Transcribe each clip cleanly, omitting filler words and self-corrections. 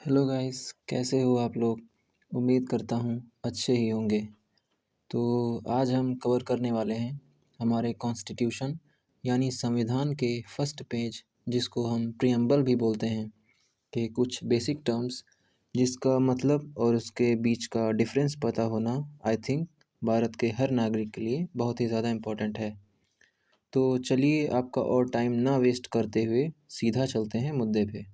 Hello guys, कैसे हो आप लोग। उम्मीद करता हूँ अच्छे ही होंगे। तो आज हम कवर करने वाले हैं हमारे कॉन्स्टिट्यूशन यानी संविधान के फर्स्ट पेज, जिसको हम प्रियम्बल भी बोलते हैं, के कुछ बेसिक टर्म्स जिसका मतलब और उसके बीच का डिफरेंस पता होना आई थिंक भारत के हर नागरिक के लिए बहुत ही ज़्यादा इम्पोर्टेंट है। तो चलिए आपका और टाइम ना वेस्ट करते हुए सीधा चलते हैं मुद्दे पे।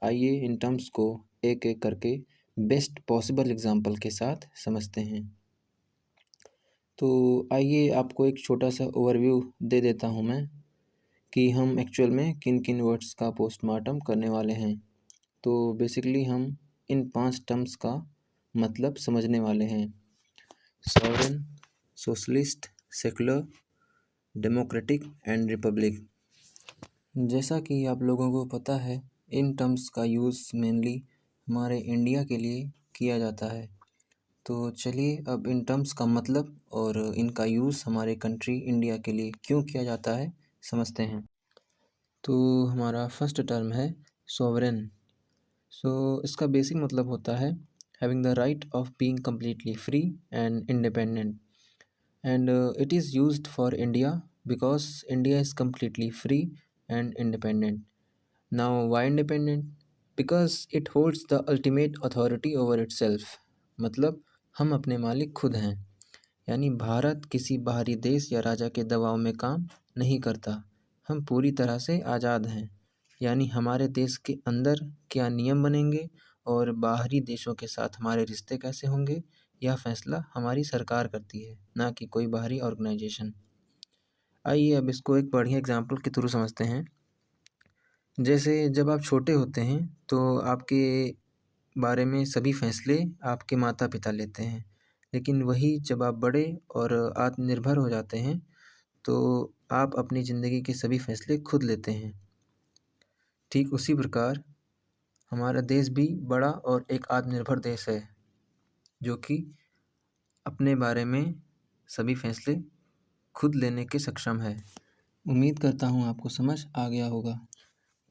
आइए इन टर्म्स को एक एक करके बेस्ट पॉसिबल एग्जांपल के साथ समझते हैं। तो आइए आपको एक छोटा सा ओवरव्यू दे देता हूँ मैं कि हम एक्चुअल में किन किन वर्ड्स का पोस्टमार्टम करने वाले हैं। तो बेसिकली हम इन 5 टर्म्स का मतलब समझने वाले हैं: sovereign, socialist, secular, democratic and Republic. जैसा कि आप लोगों को पता है, इन टर्म्स का यूज़ मेनली हमारे इंडिया के लिए किया जाता है। तो चलिए अब इन टर्म्स का मतलब और इनका यूज़ हमारे कंट्री इंडिया के लिए क्यों किया जाता है समझते हैं। तो हमारा फर्स्ट टर्म है सॉवरेन। इसका बेसिक मतलब होता है having the right of being completely free and independent, and it is used for India because India is completely free and independent. Now, why independent? Because it holds the ultimate authority over itself. मतलब हम अपने मालिक खुद हैं, यानी भारत किसी बाहरी देश या राजा के दबाव में काम नहीं करता। हम पूरी तरह से आज़ाद हैं, यानी हमारे देश के अंदर क्या नियम बनेंगे और बाहरी देशों के साथ हमारे रिश्ते कैसे होंगे, यह फैसला हमारी सरकार करती है, ना कि कोई बाहरी ऑर्गेनाइजेशन। आइए अब इसको एक बढ़िया एग्जाम्पल के थ्रू समझते हैं। जैसे जब आप छोटे होते हैं तो आपके बारे में सभी फैसले आपके माता पिता लेते हैं, लेकिन वही जब आप बड़े और आत्मनिर्भर हो जाते हैं तो आप अपनी ज़िंदगी के सभी फैसले खुद लेते हैं। ठीक उसी प्रकार हमारा देश भी बड़ा और एक आत्मनिर्भर देश है, जो कि अपने बारे में सभी फैसले खुद लेने के सक्षम है। उम्मीद करता हूँ आपको समझ आ गया होगा।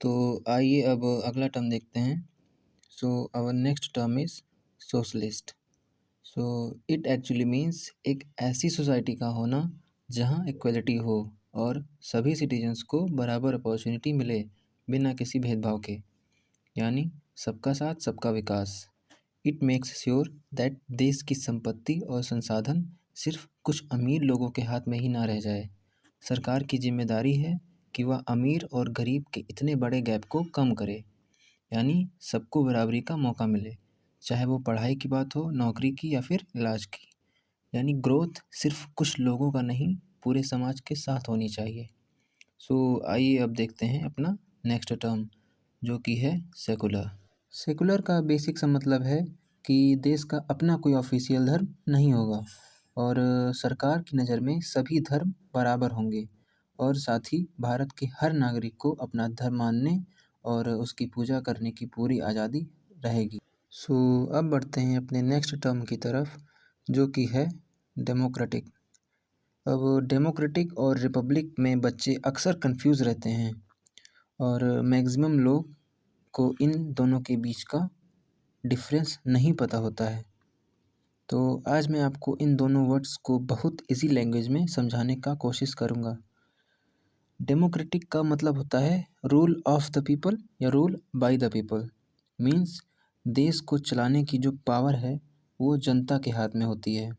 तो आइए अब अगला टर्म देखते हैं। Our next term is socialist. It actually means एक ऐसी सोसाइटी का होना जहाँ इक्वलिटी हो और सभी सिटीजन्स को बराबर अपॉर्चुनिटी मिले बिना किसी भेदभाव के, यानी सबका साथ सबका विकास। इट मेक्स श्योर दैट देश की संपत्ति और संसाधन सिर्फ कुछ अमीर लोगों के हाथ में ही ना रह जाए। सरकार की जिम्मेदारी है कि वह अमीर और गरीब के इतने बड़े गैप को कम करे, यानी सबको बराबरी का मौका मिले, चाहे वो पढ़ाई की बात हो, नौकरी की या फिर इलाज की। यानी ग्रोथ सिर्फ कुछ लोगों का नहीं, पूरे समाज के साथ होनी चाहिए। आइए अब देखते हैं अपना नेक्स्ट टर्म, जो कि है सेकुलर। सेकुलर का बेसिक सा मतलब है कि देश का अपना कोई ऑफिशियल धर्म नहीं होगा और सरकार की नज़र में सभी धर्म बराबर होंगे, और साथ ही भारत के हर नागरिक को अपना धर्म मानने और उसकी पूजा करने की पूरी आज़ादी रहेगी। अब बढ़ते हैं अपने नेक्स्ट टर्म की तरफ, जो कि है डेमोक्रेटिक। अब डेमोक्रेटिक और रिपब्लिक में बच्चे अक्सर कंफ्यूज रहते हैं और मैक्सिमम लोग को इन दोनों के बीच का डिफरेंस नहीं पता होता है। तो आज मैं आपको इन दोनों वर्ड्स को बहुत इजी लैंग्वेज में समझाने का कोशिश करूँगा। डेमोक्रेटिक का मतलब होता है रूल ऑफ द पीपल या rule by the people. Means देश को चलाने की जो पावर है वो जनता के हाथ में होती है,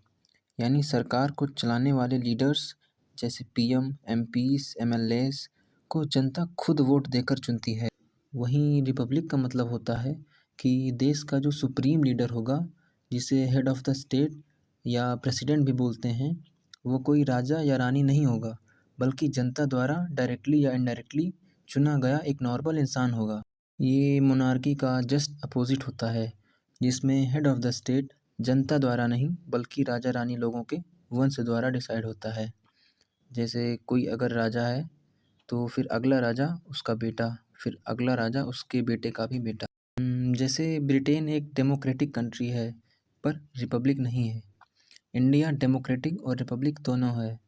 यानी सरकार को चलाने वाले लीडर्स जैसे पीएम, एमपीस, एमएलएस को जनता खुद वोट देकर चुनती है। वहीं रिपब्लिक का मतलब होता है कि देश का जो सुप्रीम लीडर होगा, जिसे हेड ऑफ़ द स्टेट या प्रेसिडेंट भी बोलते हैं, वो कोई राजा या रानी नहीं होगा, बल्कि जनता द्वारा डायरेक्टली या इनडायरेक्टली चुना गया एक नॉर्मल इंसान होगा। ये मोनार्की का जस्ट अपोजिट होता है, जिसमें हेड ऑफ़ द स्टेट जनता द्वारा नहीं बल्कि राजा रानी लोगों के वंश द्वारा डिसाइड होता है। जैसे कोई अगर राजा है तो फिर अगला राजा उसका बेटा, फिर अगला राजा उसके बेटे का भी बेटा। जैसे ब्रिटेन एक डेमोक्रेटिक कंट्री है पर रिपब्लिक नहीं है। इंडिया डेमोक्रेटिक और रिपब्लिक दोनों है।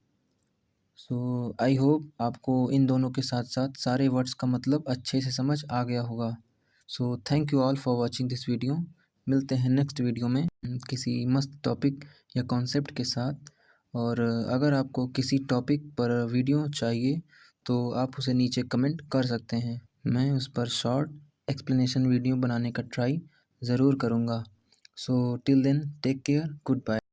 आई होप आपको इन दोनों के साथ साथ सारे वर्ड्स का मतलब अच्छे से समझ आ गया होगा। So thank you all for watching this video. मिलते हैं नेक्स्ट वीडियो में किसी मस्त टॉपिक या कॉन्सेप्ट के साथ। और अगर आपको किसी टॉपिक पर वीडियो चाहिए तो आप उसे नीचे कमेंट कर सकते हैं, मैं उस पर शॉर्ट एक्सप्लेनेशन वीडियो बनाने का ट्राई ज़रूर करूँगा। So till then take care, good bye.